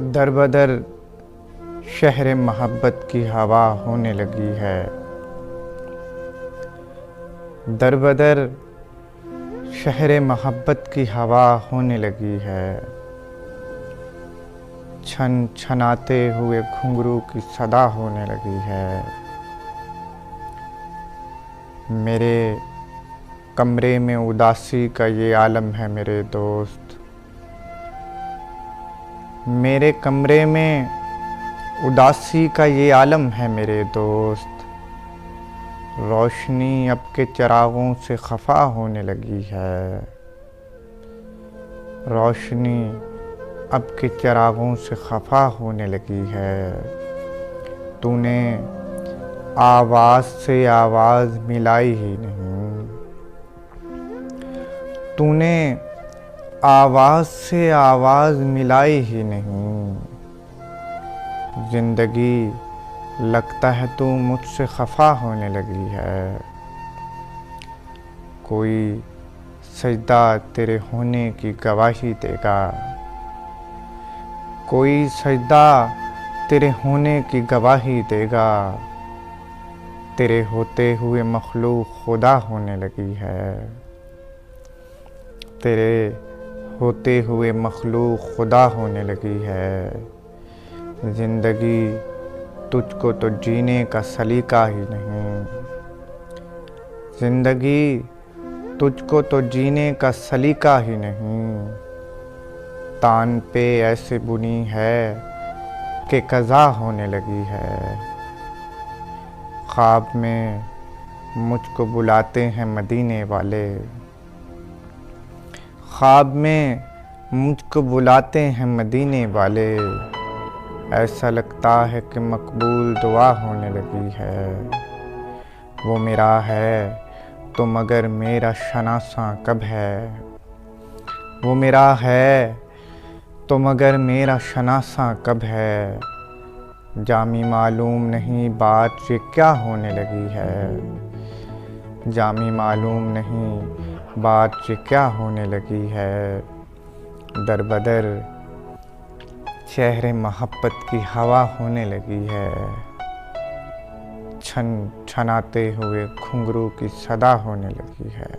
दर बदर शहर मोहब्बत की हवा होने लगी है। दर बदर शहर मोहब्बत की हवा होने लगी है। छन छनाते हुए घुंघरू की सदा होने लगी है। मेरे कमरे में उदासी का ये आलम है मेरे दोस्त। मेरे कमरे में उदासी का ये आलम है मेरे दोस्त। रोशनी अब के चिरागों से खफा होने लगी है। रोशनी अब के चिरागों से खफा होने लगी है। तूने आवाज़ से आवाज़ मिलाई ही नहीं। तूने आवाज़ से आवाज़ मिलाई ही नहीं। ज़िंदगी लगता है तू मुझसे खफा होने लगी है। कोई सजदा तेरे होने की गवाही देगा। कोई सजदा तेरे होने की गवाही देगा। तेरे होते हुए मखलूक खुदा होने लगी है। तेरे होते हुए मखलूक खुदा होने लगी है। ज़िंदगी तुझको तो जीने का सलीका ही नहीं। ज़िंदगी तुझको तो जीने का सलीका ही नहीं। तान पे ऐसे बुनी है कि क़ज़ा होने लगी है। ख्वाब में मुझको बुलाते हैं मदीने वाले। ख्वाब में मुझको बुलाते हैं मदीने वाले। ऐसा लगता है कि मकबूल दुआ होने लगी है। वो मेरा है तो मगर मेरा शनासा कब है। वो मेरा है तो मगर मेरा शनासा कब है। जामी मालूम नहीं बात ये क्या होने लगी है। जामी मालूम नहीं बात ये क्या होने लगी है। दर बदर शहर मोहब्बत की हवा होने लगी है। छन छनाते हुए घुंघरू की सदा होने लगी है।